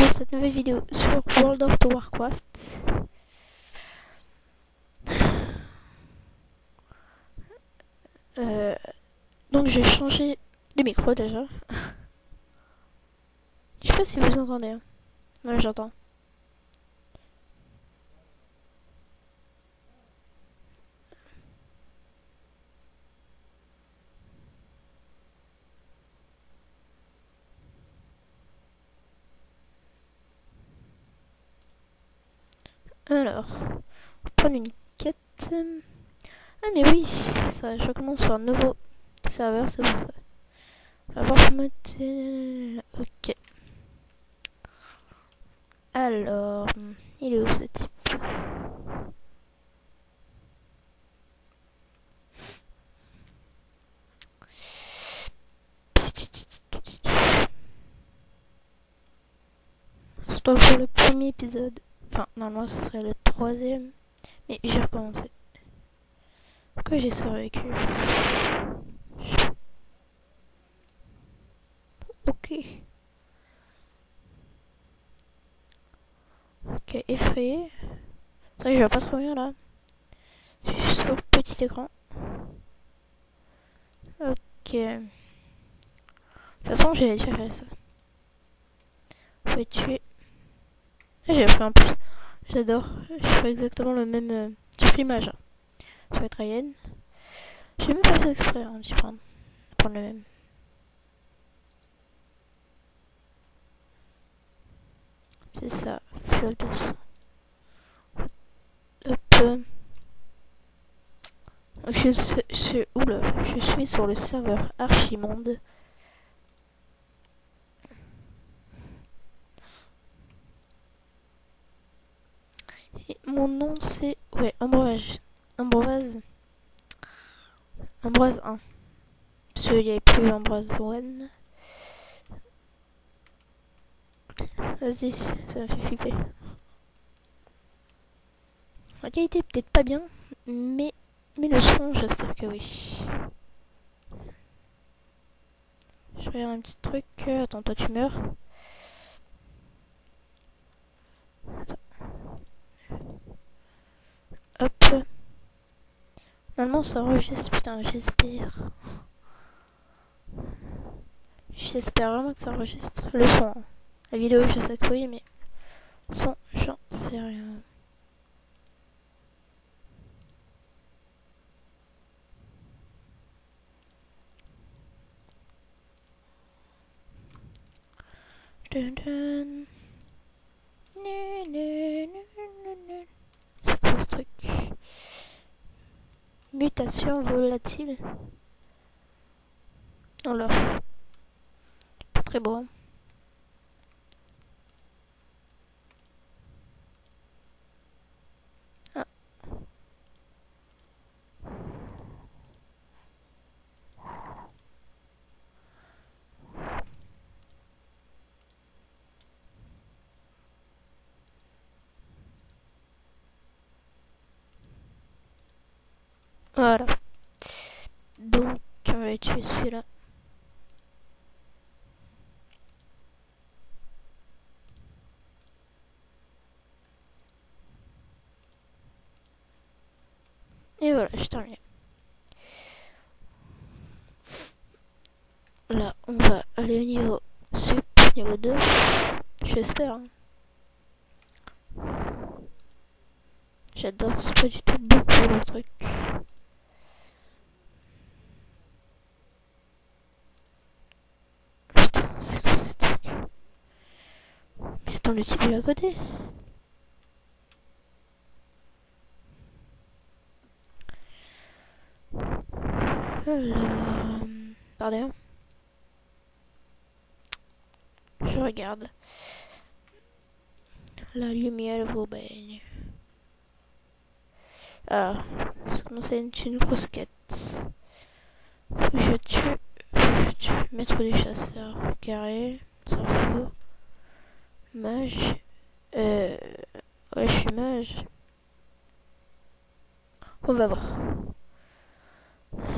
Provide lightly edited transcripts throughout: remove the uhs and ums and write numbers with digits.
pour cette nouvelle vidéo sur World of Warcraft. Donc j'ai changé de micro déjà. Je sais pas si vous entendez. Hein. Ouais, j'entends. Alors, on va prendre une quête. Ah mais oui, ça, je recommence sur un nouveau serveur, c'est pour ça. On va voir comment... Ok. Alors, il est où ce type? C'est pour le premier épisode. Enfin, normalement ce serait le troisième. Mais j'ai recommencé. Pourquoi j'ai survécu? Ok. Ok, effrayé. C'est vrai que je vois pas trop bien là. Je suis sur petit écran. Ok. De toute façon, j'ai déjà fait ça. Je vais tuer. J'ai appris en plus. J'adore. Je fais exactement le même. J'ai pris mage. Sur les Trayen. J'ai même pas fait exprès d'y prendre. Prendre le même. C'est ça. Fiole de sang. Hop. Je suis sur le serveur Archimonde. Et mon nom c'est... Ouais, Ambroise. Ambroise 1. Parce qu'il n'y avait plus Ambroise 1. Vas-y, ça me fait flipper. La qualité peut-être pas bien, mais le son, j'espère que oui. Je regarde un petit truc. Attends, toi tu meurs. Attends. Hop. Normalement ça enregistre, putain, j'espère. J'espère vraiment que ça enregistre. Le son. Hein. La vidéo, je sais que oui, mais le son, j'en sais rien. Dun dun. C'est quoi ce truc? Mutation volatile. Alors, pas très beau. Hein. Ah. Voilà. Donc, on va tuer celui-là. Et voilà, j'ai terminé. Là, on va aller au niveau sup, niveau 2. J'espère. Hein. J'adore, c'est pas du tout beaucoup le truc. Putain, c'est quoi ce truc? Mais attends, le type il est à côté. Alors... Pardon. Je regarde. La lumière vous baigne. Alors, ça commence à être une grosse quête. Faut que je tue. Maître du chasseur. Carré. S'en fout. Mage. Ouais, je suis mage. On va voir.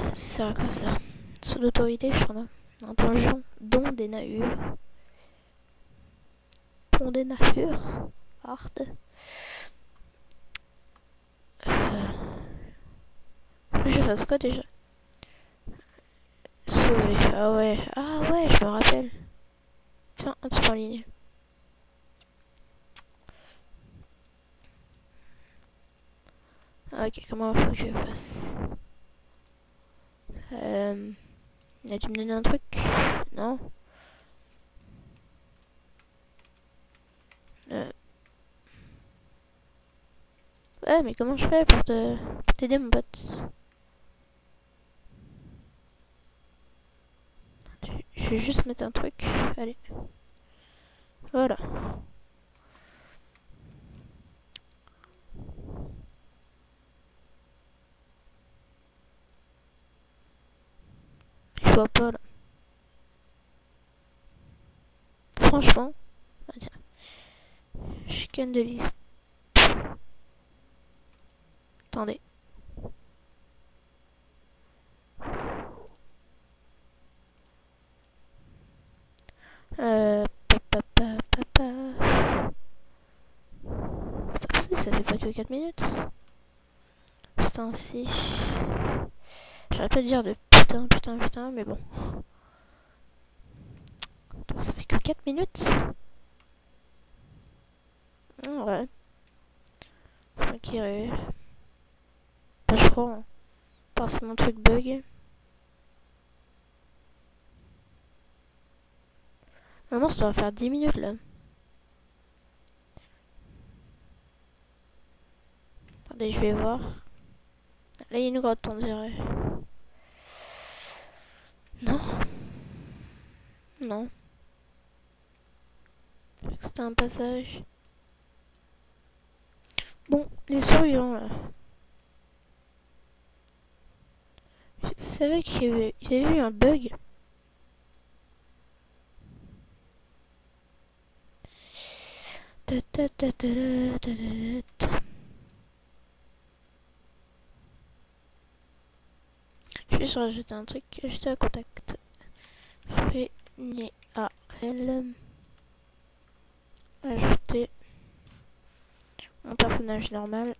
Ça sert à quoi ça? Sous l'autorité, je crois. Un donjon, don des naures. pont des navires. Hard. Je fasse quoi déjà? Sauver. Ah ouais. Ah ouais, je me rappelle. Tiens, un petit en ligne. Ok, comment faut que je fasse? As-tu me donné un truc? Non? Ouais, mais comment je fais pour t'aider, mon pote? Je vais juste mettre un truc. Allez. Voilà. Je vois pas là. Franchement. Ah, tiens. Chicane de liste. Attendez. Papa. C'est pas possible, ça fait pas que 4 minutes. Putain, si. J'aurais pas dire de putain, mais bon. Attends, ça fait que 4 minutes. Ouais. Ok, ouais. Bah, je crois. Hein. Parce que mon truc bug. Normalement, ça doit faire 10 minutes là. Attendez, je vais voir. Là, il y a une grotte, on dirait. Non. Non. C'était un passage. Bon, les survivants là. Je savais qu'il y avait eu un bug. Je vais juste rajouter un truc. Ajouter un contact. Free.arl. Ajouter mon personnage normal.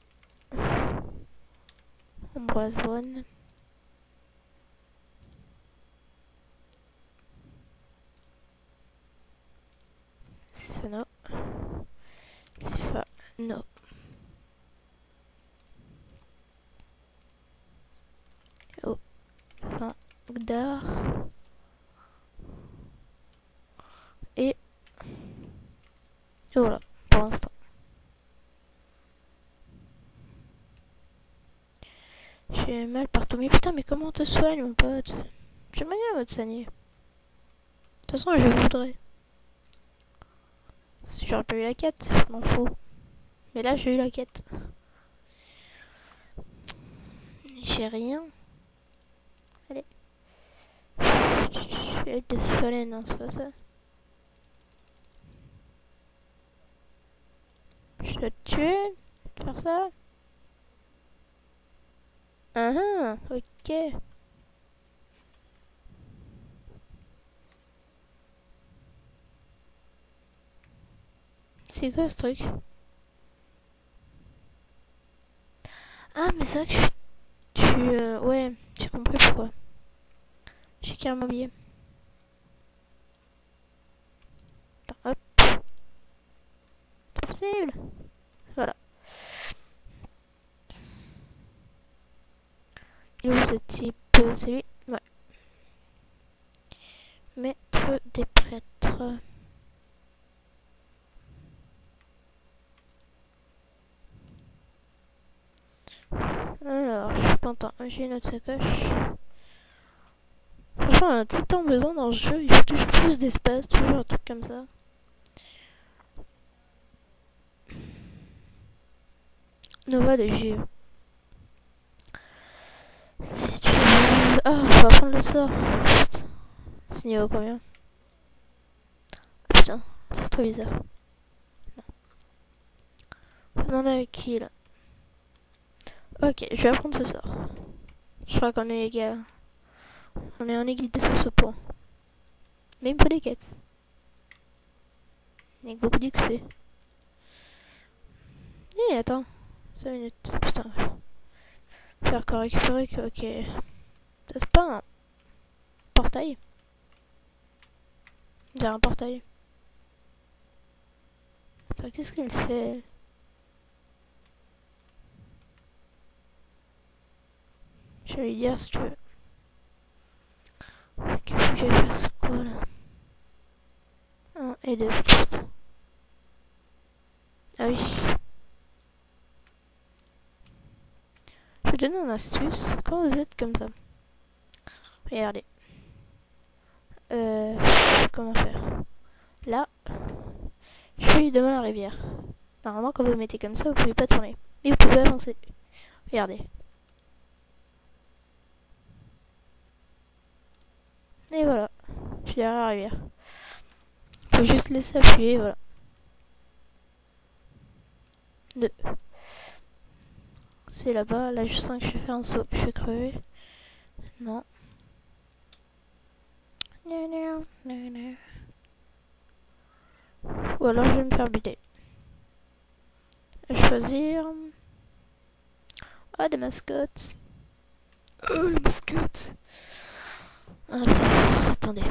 Ambroise Bonne. Sifano. Sifano. Oh. Gdar. Et voilà, pour l'instant. J'ai mal partout. Mais putain, mais comment on te soigne, mon pote? J'aimerais bien te soigner. De toute façon, je voudrais. Si j'aurais pas eu la quête, je m'en fous. Mais là, j'ai eu la quête. J'ai rien. Allez. J'ai de Fallen, non, c'est pas ça. Je dois te tuer? Faire ça? Ah, ok. C'est quoi ce truc? Ah, mais c'est vrai que ouais, j'ai compris pourquoi. J'ai carrément oublié. Attends, hop. C'est possible. Voilà. Et où ce type? C'est lui? Ouais. Maître des prêtres. Alors, je suis content. J'ai notre sacoche. Franchement, on a tout le temps besoin dans ce jeu. Il faut toujours plus d'espace, toujours un truc comme ça. Nova de Géo. Si tu veux... Ah, on va prendre le sort. Putain. C'est niveau combien? Putain, c'est trop bizarre. On va demander à qui là? Ok, je vais apprendre ce sort. Je crois qu'on est égal. On est en égalité sur ce point. Mais il me faut des quêtes. Avec beaucoup d'XP. Eh, attends. 5 minutes. Putain. Faire encore récupérer que. Ok. Ça, c'est pas un portail. J'ai un portail. Attends, qu'est-ce qu'elle fait? Je vais lui dire si tu veux. Ok, faut que j'aille faire ce quoi là? 1 et 2. Putain. Ah oui. Je vais te donner une astuce. Quand vous êtes comme ça. Regardez. Comment faire? Là. Je suis devant la rivière. Normalement, quand vous vous mettez comme ça, vous pouvez pas tourner. Mais vous pouvez avancer. Regardez. Et voilà. Je suis derrière la rivière. Faut juste laisser appuyer, voilà. 2. C'est là-bas. Là, je sens que je vais faire un saut. Je vais crever. Non. Ou alors, je vais me faire buter. Choisir. Ah, des mascottes. Oh, les mascottes. Alors, attendez.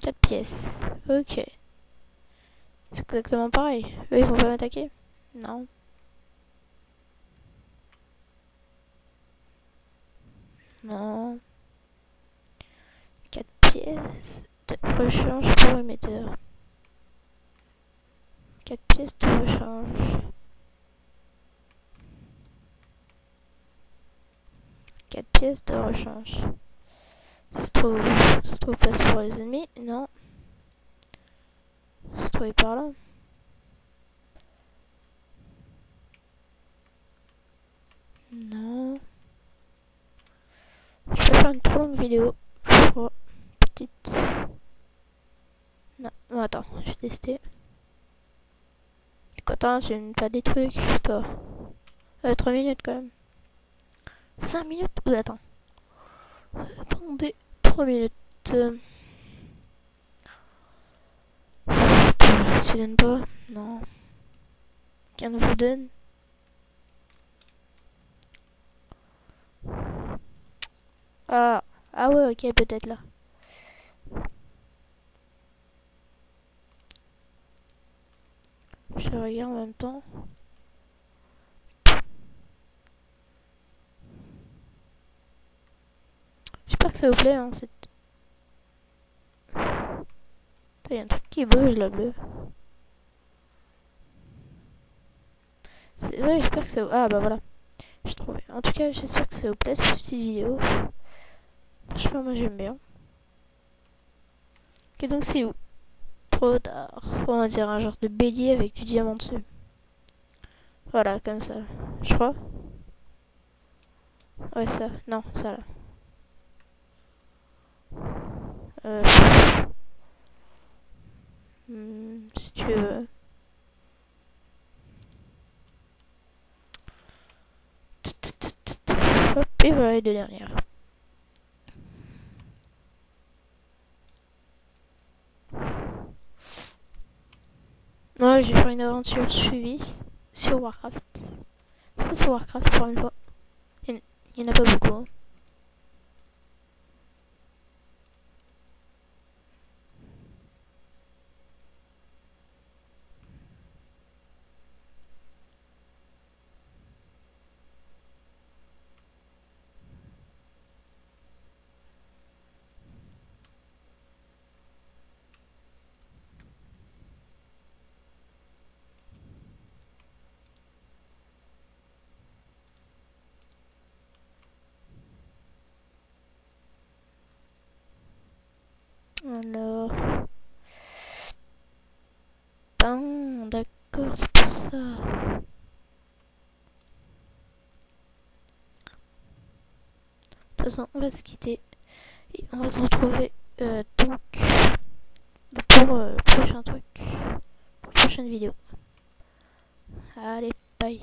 4 pièces. Ok. C'est exactement pareil. Eux, ils vont pas m'attaquer? Non. Non. 4 pièces de rechange pour émetteur. 4 pièces de rechange. 4 pièces de rechange. Ça se trouve pas sur les ennemis? Non. Ça se trouvait par là? Non. Je vais faire une trop longue vidéo. Pour petite. Non. Oh, attends, je vais tester. Attends, tu me pas des trucs, toi. 3 minutes quand même. 5 minutes? Ou attends. Attendez, 3 minutes. Tu donnes pas? Non. Qu'un vous donne? Ah, ah ouais, ok, peut-être là. Je regarde en même temps. J'espère que ça vous plaît, hein, c'est... Il y a un truc qui bouge là, bleu. Ouais, j'espère que ça vous... Ah bah voilà. J'ai trouvé. En tout cas, j'espère que ça vous plaît cette petite vidéo. Je sais pas, moi j'aime bien. Ok, donc c'est où? Trop tard. On va dire un genre de bélier avec du diamant dessus. Voilà, comme ça. Je crois. Ouais, ça. Non, ça là. Si tu veux. Hop, et voilà les deux dernières. Ouais, je vais faire une aventure suivie sur Warcraft. C'est pas sur Warcraft pour une fois. Il y en a pas beaucoup. Hein. Alors... Ben, d'accord, c'est pour ça. De toute façon, on va se quitter. Et on va se retrouver donc pour le prochain truc. Pour la prochaine vidéo. Allez, bye.